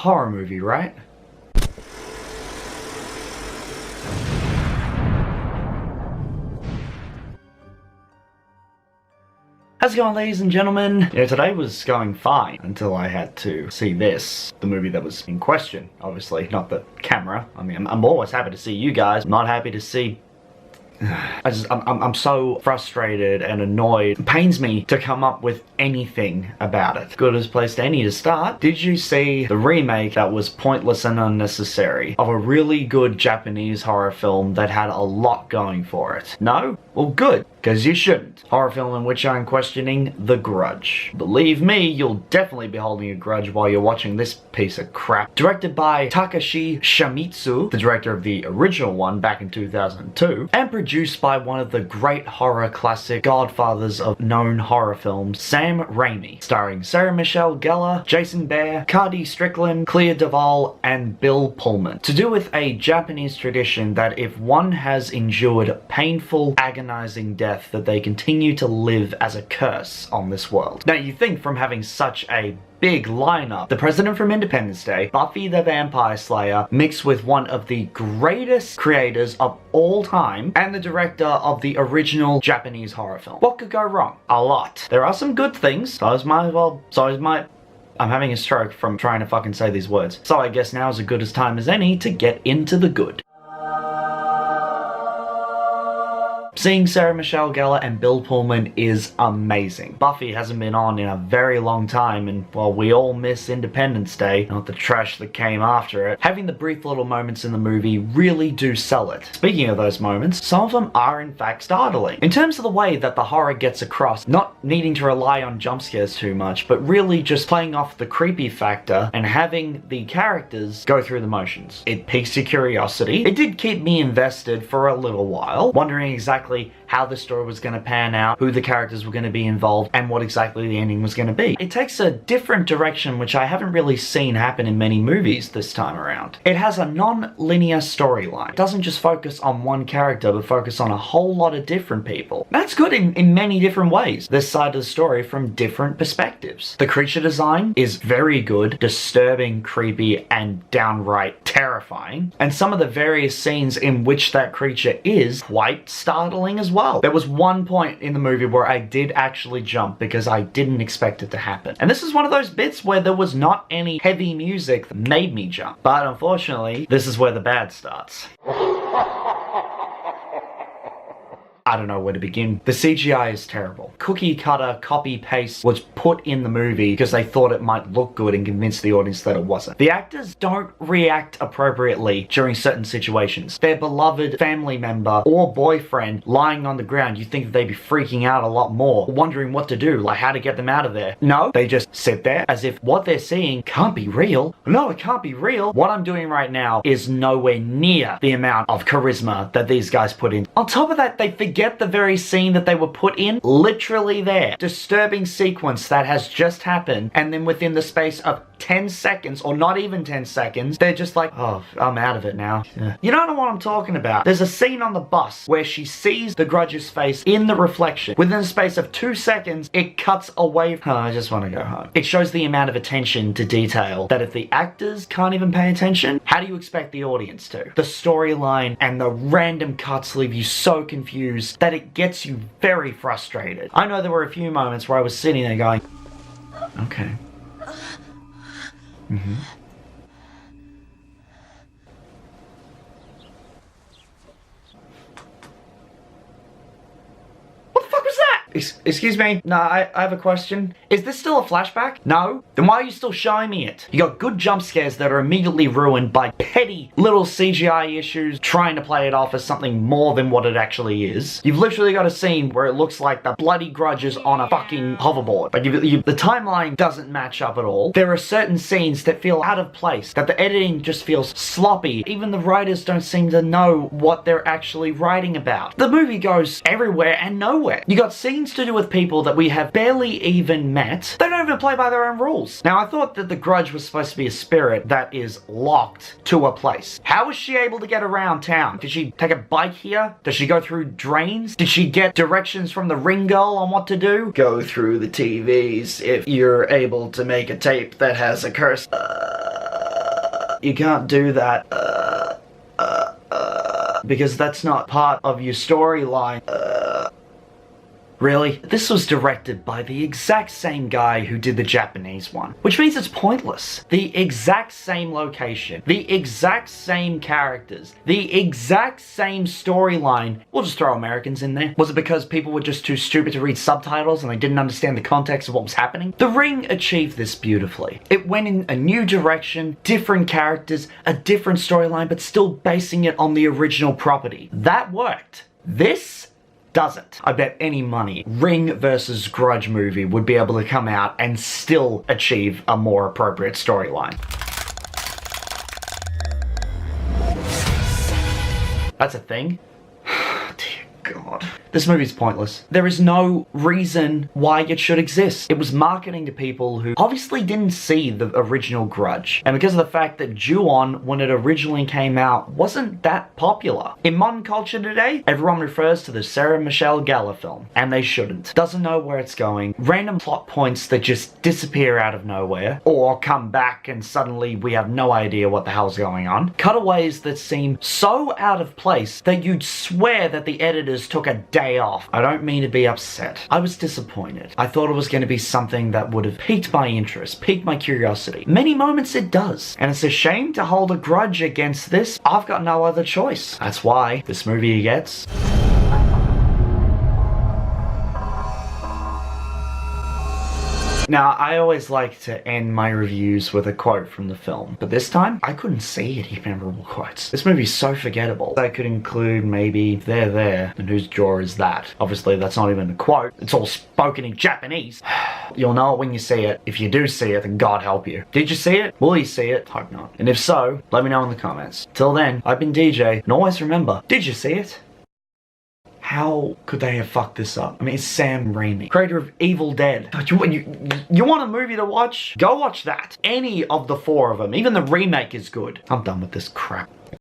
horror movie, right? How's it going, ladies and gentlemen? Yeah, today was going fine until I had to see this, the movie that was in question, obviously, not the camera. I mean, I'm always happy to see you guys. I'm not happy to see... I'm so frustrated and annoyed. It pains me to come up with anything about it. Goodest place to any to start. Did you see the remake that was pointless and unnecessary of a really good Japanese horror film that had a lot going for it? No? Well, good, because you shouldn't. Horror film in which I'm questioning The Grudge. Believe me, you'll definitely be holding a grudge while you're watching this piece of crap. Directed by Takashi Shimizu, the director of the original one back in 2002, and produced by one of the great horror classic godfathers of known horror films, Sam Raimi, starring Sarah Michelle Gellar, Jason Behr, KaDee Strickland, Clea DuVall, and Bill Pullman. To do with a Japanese tradition that if one has endured painful, agonizing death, that they continue to live as a curse on this world. Now, you think from having such a big lineup, the president from Independence Day, Buffy the Vampire Slayer, mixed with one of the greatest creators of all time, and the director of the original Japanese horror film. What could go wrong? A lot. There are some good things, so is my... I'm having a stroke from trying to fucking say these words. So I guess now is as good a time as any to get into the good. Seeing Sarah Michelle Gellar and Bill Pullman is amazing. Buffy hasn't been on in a very long time, and while we all miss Independence Day, not the trash that came after it, having the brief little moments in the movie really do sell it. Speaking of those moments, some of them are in fact startling. In terms of the way that the horror gets across, not needing to rely on jump scares too much, but really just playing off the creepy factor and having the characters go through the motions. It piques your curiosity. It did keep me invested for a little while, wondering exactly how the story was going to pan out, who the characters were going to be involved, and what exactly the ending was going to be. It takes a different direction which I haven't really seen happen in many movies this time around. It has a non-linear storyline. It doesn't just focus on one character, but focus on a whole lot of different people. That's good in many different ways. This side of the story from different perspectives. The creature design is very good, disturbing, creepy, and downright terrifying. And some of the various scenes in which that creature is quite startling as well. There was one point in the movie where I did actually jump because I didn't expect it to happen. And this is one of those bits where there was not any heavy music that made me jump. But unfortunately, this is where the bad starts. I don't know where to begin. The CGI is terrible. Cookie cutter, copy paste was put in the movie because they thought it might look good and convince the audience that it wasn't. The actors don't react appropriately during certain situations. Their beloved family member or boyfriend lying on the ground, you think that they'd be freaking out a lot more, wondering what to do, like how to get them out of there. No, they just sit there as if what they're seeing can't be real. No, it can't be real. What I'm doing right now is nowhere near the amount of charisma that these guys put in. On top of that, they forget the very scene that they were put in, literally there. Disturbing sequence that has just happened, and then within the space of 10 seconds, or not even 10 seconds, they're just like, oh, I'm out of it now. Yeah. You don't know what I'm talking about. There's a scene on the bus where she sees the Grudge's face in the reflection. Within the space of 2 seconds, it cuts away from, oh, I just want to go home. It shows the amount of attention to detail that if the actors can't even pay attention, how do you expect the audience to? The storyline and the random cuts leave you so confused that it gets you very frustrated. I know there were a few moments where I was sitting there going, okay. Mm-hmm. What the fuck was that? Excuse me? No, I have a question. Is this still a flashback? No? Then why are you still showing me it? You got good jump scares that are immediately ruined by petty little CGI issues trying to play it off as something more than what it actually is. You've literally got a scene where it looks like the bloody Grudge is on a fucking hoverboard. Like, the timeline doesn't match up at all. There are certain scenes that feel out of place, that the editing just feels sloppy. Even the writers don't seem to know what they're actually writing about. The movie goes everywhere and nowhere. You got scenes to do with people that we have barely even met. They don't even play by their own rules. Now, I thought that the Grudge was supposed to be a spirit that is locked to a place. How was she able to get around town? Did she take a bike here? Does she go through drains? Did she get directions from the ring girl on what to do? Go through the TVs if you're able to make a tape that has a curse. You can't do that. Because that's not part of your storyline. Really? This was directed by the exact same guy who did the Japanese one, which means it's pointless. The exact same location, the exact same characters, the exact same storyline. We'll just throw Americans in there. Was it because people were just too stupid to read subtitles and they didn't understand the context of what was happening? The Ring achieved this beautifully. It went in a new direction, different characters, a different storyline, but still basing it on the original property. That worked. This doesn't. I bet any money Ring versus Grudge movie would be able to come out and still achieve a more appropriate storyline. That's a thing? Dear God. This movie's pointless. There is no reason why it should exist. It was marketing to people who obviously didn't see the original Grudge. And because of the fact that Ju-on, when it originally came out, wasn't that popular. In modern culture today, everyone refers to the Sarah Michelle Gellar film. And they shouldn't. Doesn't know where it's going. Random plot points that just disappear out of nowhere. Or come back and suddenly we have no idea what the hell's going on. Cutaways that seem so out of place that you'd swear that the editors took a day off. I don't mean to be upset. I was disappointed. I thought it was going to be something that would have piqued my interest, piqued my curiosity. Many moments it does. And it's a shame to hold a grudge against this. I've got no other choice. That's why this movie gets... Now, I always like to end my reviews with a quote from the film, but this time, I couldn't see any memorable quotes. This movie's so forgettable. I could include maybe, "They're there, and whose jaw is that?" Obviously, that's not even a quote. It's all spoken in Japanese. You'll know it when you see it. If you do see it, then God help you. Did you see it? Will you see it? Hope not. And if so, let me know in the comments. Till then, I've been DeeJsee, and always remember, did you see it? How could they have fucked this up? I mean, it's Sam Raimi, creator of Evil Dead. You want a movie to watch? Go watch that. Any of the four of them. Even the remake is good. I'm done with this crap.